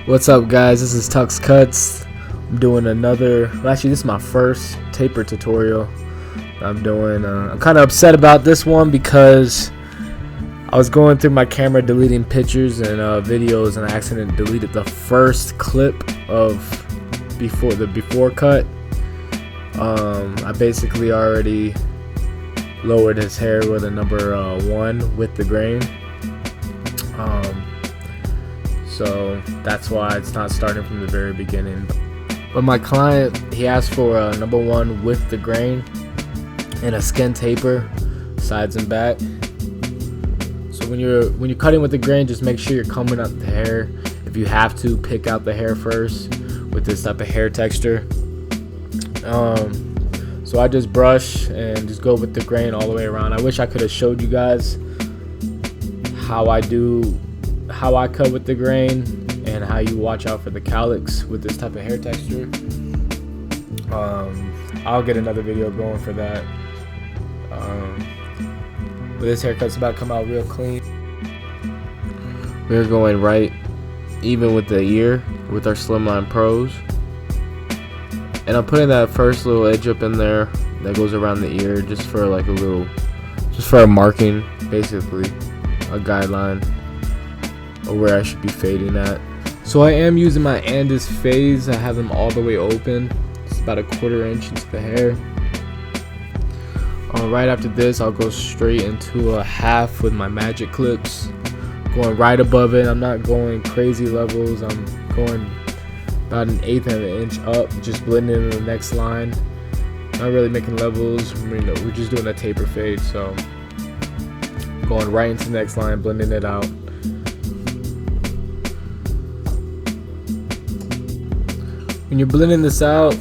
What's up, guys? This is Tux Cuts. I'm doing another, actually this is my first taper tutorial I'm doing. I'm kind of upset about this one because I was going through my camera deleting pictures and videos, and I accidentally deleted the first clip of the before cut. I basically already lowered his hair with a number 1 with the grain. So that's why it's not starting from the very beginning. But my client, he asked for a number 1 with the grain and a skin taper, sides and back. So when you're cutting with the grain, just make sure you're combing out the hair. If you have to, pick out the hair first with this type of hair texture. So I just brush and just go with the grain all the way around. I wish I could have showed you guys how I cut with the grain and how you watch out for the cowlicks with this type of hair texture. I'll get another video going for that. But this haircut's about to come out real clean. We're going right even with the ear with our Slimline Pros. And I'm putting that first little edge up in there that goes around the ear just for a marking, basically, a guideline of where I should be fading at. So I am using my Andis fades. I have them all the way open. It's about a 1/4 inch into the hair. Right after this, I'll go straight into a half with my magic clips, going right above it. I'm not going crazy levels. I'm going about 1/8 of an inch up, just blending into the next line. Not really making levels. We're just doing a taper fade, so going right into the next line, blending it out. When you're blending this out,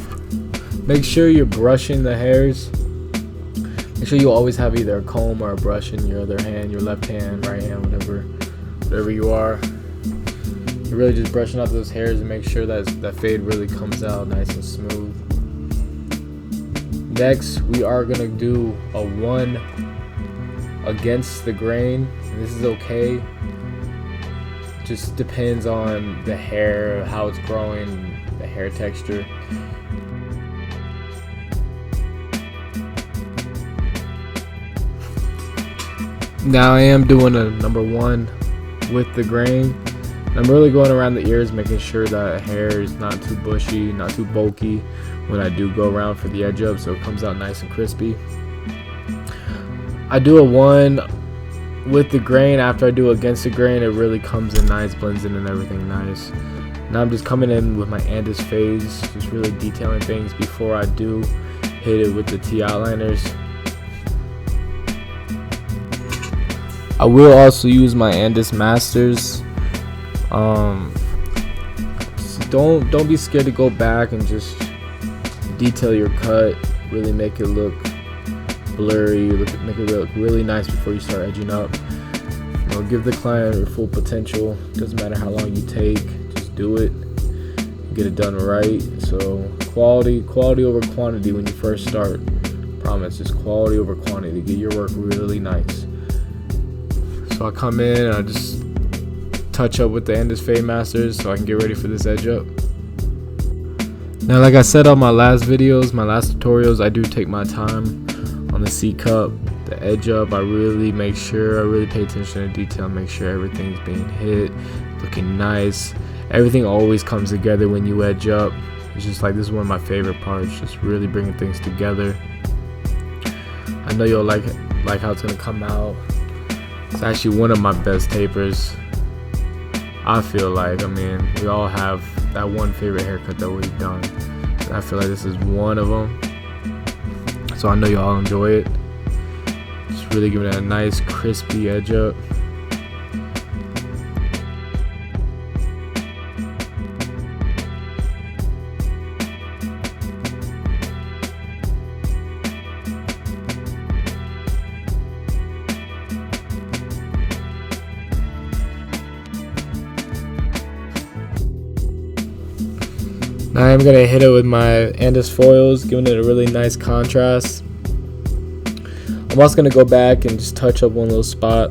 make sure you're brushing the hairs. Make sure you always have either a comb or a brush in your other hand, your left hand, right hand, whatever you are. You're really just brushing out those hairs and make sure that fade really comes out nice and smooth. Next, we are gonna do a 1 against the grain, and this is okay. Just depends on the hair, how it's growing, the hair texture. Now I am doing a number 1 with the grain. I'm really going around the ears, making sure that hair is not too bushy, not too bulky when I do go around for the edge up, so it comes out nice and crispy. I do a 1 with the grain. After I do against the grain, it really comes in nice, blends in and everything nice. Now I'm just coming in with my Andis fades, just really detailing things before I do hit it with the T outliners. I will also use my Andis Masters. Don't be scared to go back and just detail your cut. Really make it look blurry. Make it look really nice before you start edging up. Give the client your full potential. Doesn't matter how long you take. Just do it. Get it done right. So quality over quantity when you first start. Promise, just quality over quantity. Get your work really nice. So I come in and I just touch up with the Andis Fade Masters so I can get ready for this edge up. Now, like I said on my last videos, my last tutorials, I do take my time on the C cup, the edge up. I really pay attention to detail, make sure everything's being hit, looking nice. Everything always comes together when you edge up. It's just like, this is one of my favorite parts, just really bringing things together. I know you'll like how it's gonna come out. It's actually one of my best tapers, I feel like. I mean, we all have that one favorite haircut that we've done, and I feel like this is one of them. So I know you all enjoy it. Just really giving it a nice crispy edge up. Now I'm going to hit it with my Andis foils, giving it a really nice contrast. I'm also going to go back and just touch up one little spot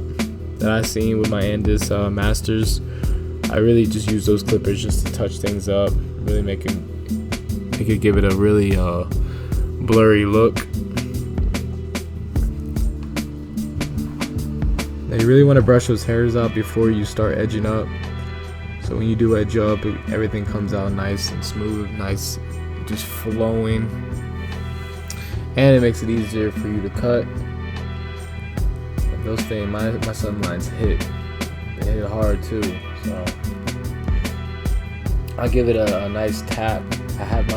that I seen with my Andis Masters. I really just use those clippers just to touch things up, really make it give it a really blurry look. Now you really want to brush those hairs out before you start edging up. So when you do edge up, everything comes out nice and smooth, nice, just flowing. And it makes it easier for you to cut. And those things, my sun lines hit. They hit hard too. So I'll give it a nice tap. I have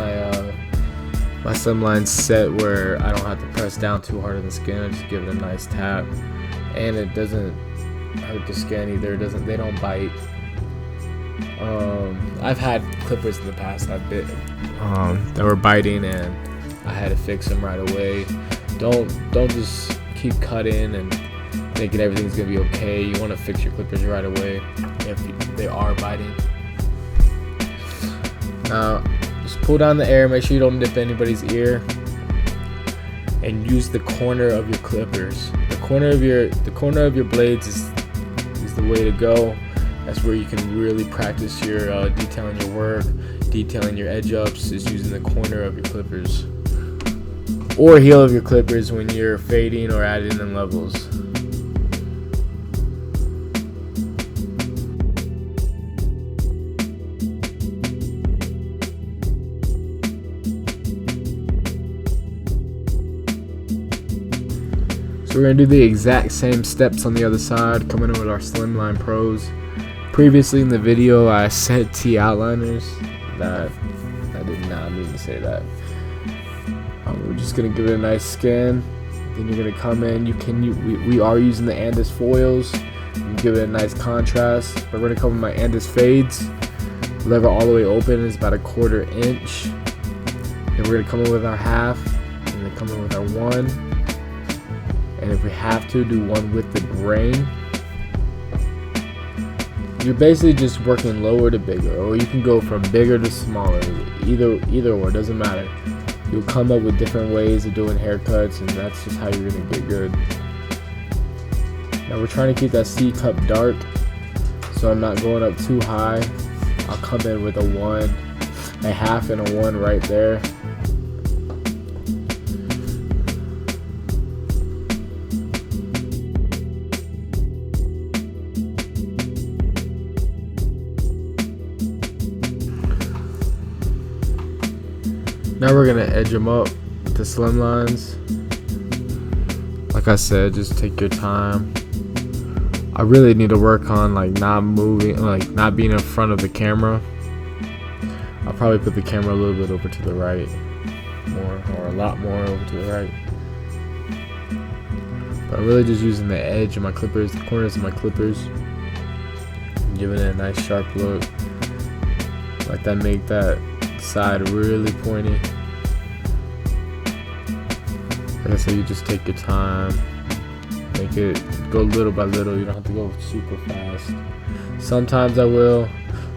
my sun lines set where I don't have to press down too hard on the skin. I just give it a nice tap. And it doesn't hurt the skin either. They don't bite. I've had clippers in the past that were biting, and I had to fix them right away. Don't just keep cutting and thinking everything's gonna be okay. You want to fix your clippers right away if they are biting. Now, just pull down the air. Make sure you don't nip anybody's ear, and use the corner of your clippers. The corner of your blades is the way to go. That's where you can really practice your detailing your work, detailing your edge ups, is using the corner of your clippers or heel of your clippers when you're fading or adding in levels. So we're going to do the exact same steps on the other side, coming in with our Slimline Pros. Previously in the video, I said T outliners. That I did not mean to say that. We're just going to give it a nice skin. Then you're going to come in. We are using the Andis foils. You can give it a nice contrast. But we're going to come with my Andis fades. Lever all the way open is about 1/4 inch. Then we're going to come in with our half. And then come in with our 1. And if we have to, do 1 with the grain. You're basically just working lower to bigger, or you can go from bigger to smaller. Either or, doesn't matter. You'll come up with different ways of doing haircuts, and that's just how you're gonna get good. Now we're trying to keep that C cup dark, so I'm not going up too high. I'll come in with a 1, a half and a 1 right there. Now we're gonna edge them up with the slim lines. Like I said, just take your time. I really need to work on not moving, not being in front of the camera. I'll probably put the camera a little bit over to the right, or a lot more over to the right. But I'm really just using the edge of my clippers, the corners of my clippers, giving it a nice sharp look. Like that, make that side really pointy. Like I said, you just take your time, make it go little by little. You don't have to go super fast. Sometimes I will,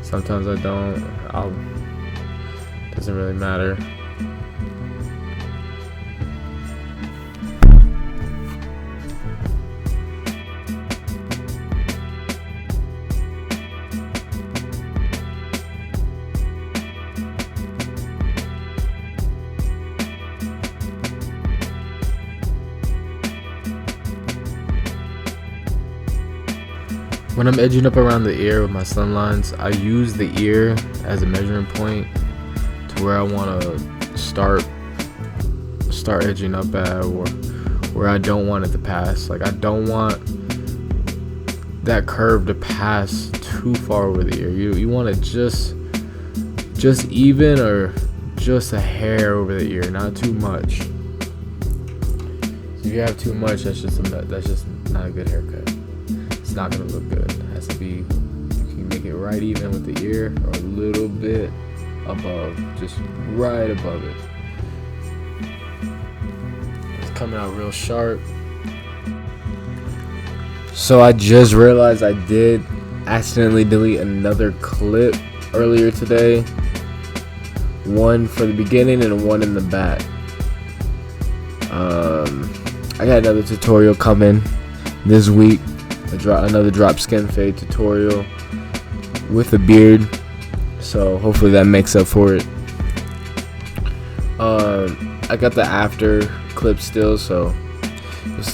sometimes I don't. Doesn't really matter. When I'm edging up around the ear with my slim lines, I use the ear as a measuring point to where I want to start edging up at, or where I don't want it to pass. Like, I don't want that curve to pass too far over the ear. You want it just even, or just a hair over the ear, not too much. So if you have too much, that's just not a good haircut. It's not gonna look good. It has to be, you can make it right even with the ear, or a little bit above, just right above it. It's coming out real sharp. So I just realized I did accidentally delete another clip earlier today. One for the beginning and one in the back. I got another tutorial coming this week. Another drop skin fade tutorial. with a beard, so hopefully that makes up for it. I got the after clip still, so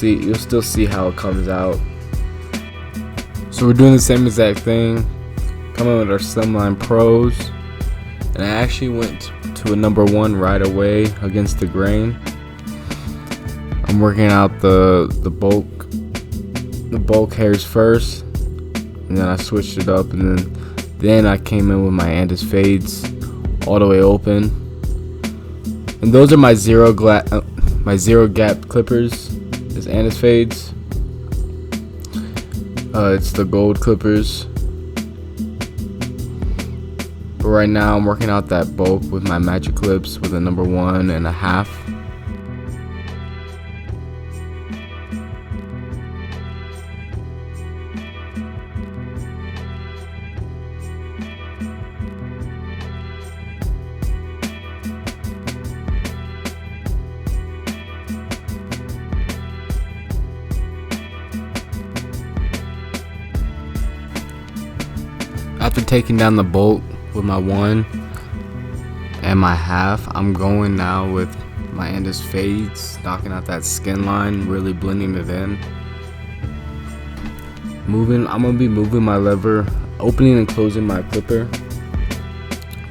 you'll still see how it comes out. So we're doing the same exact thing, coming with our Slimline Pros, and I actually went to a number 1 right away against the grain. I'm working out the bulk hairs first, and then I switched it up, and then I came in with my Andis fades all the way open. And those are my zero gap clippers. Is Andis fades. It's the gold clippers. But right now I'm working out that bulk with my Magic Clips with a number 1.5. After taking down the bolt with my 1 and my 1/2, I'm going now with my Andis fades, knocking out that skin line, really blending it in. I'm gonna be moving my lever, opening and closing my clipper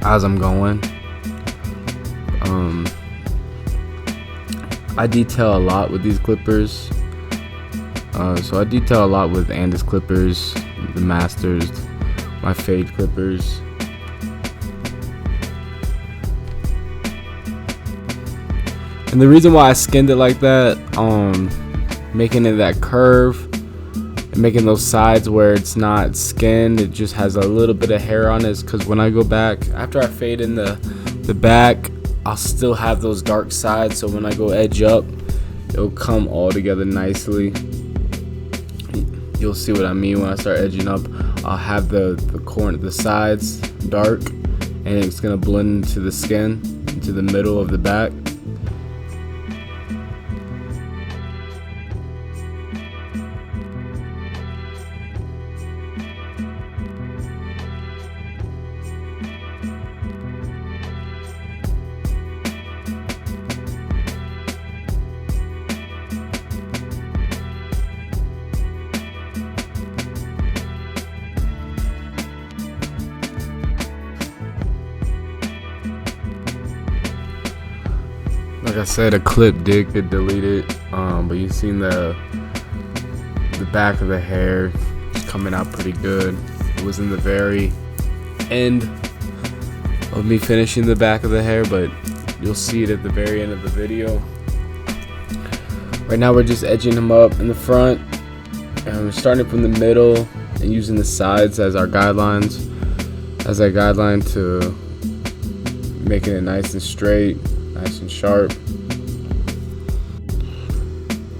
as I'm going. I detail a lot with these clippers. So I detail a lot with Andis clippers, the Masters, my fade clippers. And the reason why I skinned it like that, making it that curve and making those sides where it's not skinned, it just has a little bit of hair on it, is because when I go back, after I fade in the back, I'll still have those dark sides, so when I go edge up, it'll come all together nicely. You'll see what I mean when I start edging up. I'll have the sides dark, and it's gonna blend into the skin, into the middle of the back. Like I said, a clip did get deleted, but you seen the back of the hair coming out pretty good. It was in the very end of me finishing the back of the hair, but you'll see it at the very end of the video. Right now we're just edging them up in the front, and we're starting from the middle and using the sides as our guidelines, as a guideline to making it nice and straight, nice and sharp.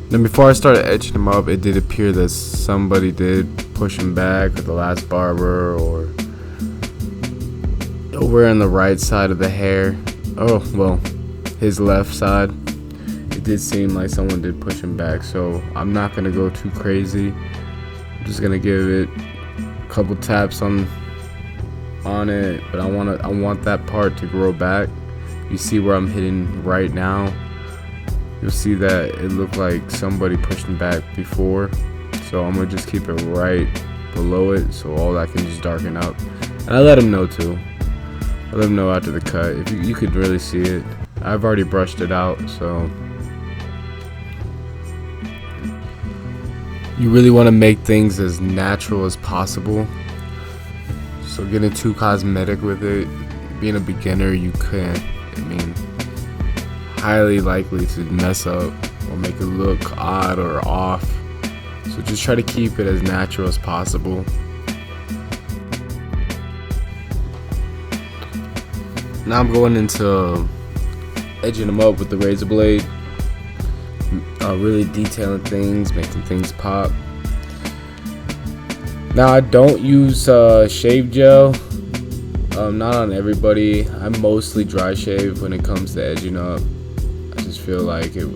Then before I started edging them up, it did appear that somebody did push him back with the last barber, or over on the right side of the hair. Oh, well, his left side. It did seem like someone did push him back, so I'm not gonna go too crazy. I'm just gonna give it a couple taps on it, but I want that part to grow back. You see where I'm hitting right now, you'll see that it looked like somebody pushed him back before, so I'm gonna just keep it right below it so all that can just darken up. And I let him know too. I let him know after the cut. If you could really see it, I've already brushed it out, so you really want to make things as natural as possible. So getting too cosmetic with it, being a beginner, you can't. I mean, highly likely to mess up or make it look odd or off. So just try to keep it as natural as possible. Now I'm going into edging them up with the razor blade, really detailing things, making things pop. Now I don't use shave gel, not on everybody. I mostly dry shave when it comes to edging up. I just feel like it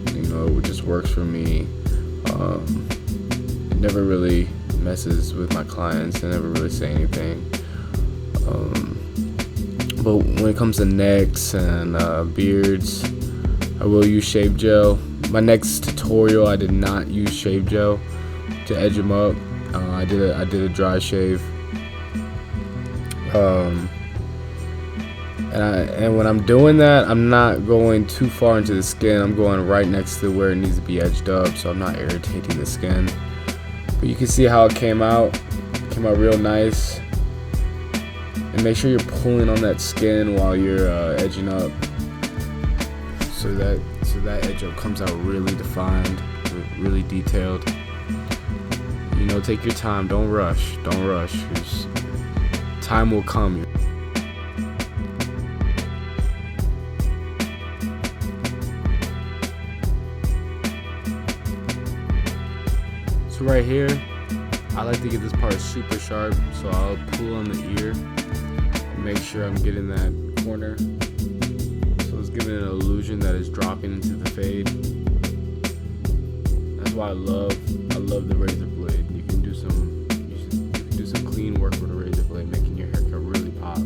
just works for me. It never really messes with my clients. I never really say anything. But when it comes to necks and beards, I will use shave gel. My next tutorial, I did not use shave gel to edge them up. I did a dry shave. And when I'm doing that, I'm not going too far into the skin. I'm going right next to where it needs to be edged up, so I'm not irritating the skin. But you can see how it came out. It came out real nice. And make sure you're pulling on that skin while you're edging up, so that edge up comes out really defined, really detailed. You know, take your time. Don't rush. Don't rush. Time will come. So right here, I like to get this part super sharp, so I'll pull on the ear and make sure I'm getting that corner. So it's giving an illusion that it's dropping into the fade. That's why I love the razor blade. You can do some clean work with a razor blade, making your haircut really pop.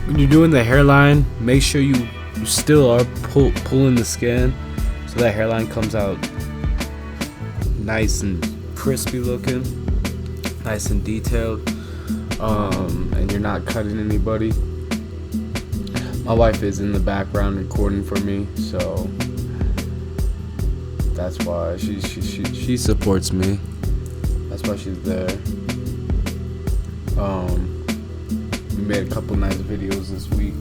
When you're doing the hairline, make sure you still are pulling the skin, so that hairline comes out nice and crispy looking, nice and detailed, and you're not cutting anybody. My wife is in the background recording for me, so that's why she supports me. That's why she's there. We made a couple nice videos this week,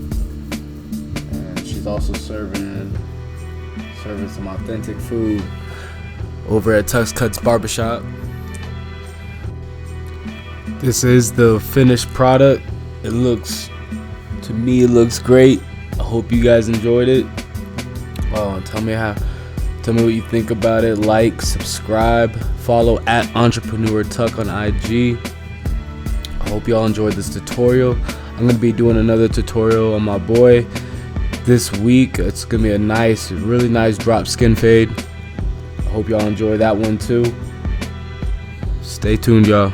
and she's also serving some authentic food over at Tux Cuts Barbershop. This is the finished product. To me, it looks great. I hope you guys enjoyed it. Tell me what you think about it. Like, subscribe, follow at Entrepreneur Tuck on IG. I hope y'all enjoyed this tutorial. I'm gonna be doing another tutorial on my boy this week. It's gonna be a really nice drop skin fade. I hope y'all enjoy that one too. Stay tuned, y'all.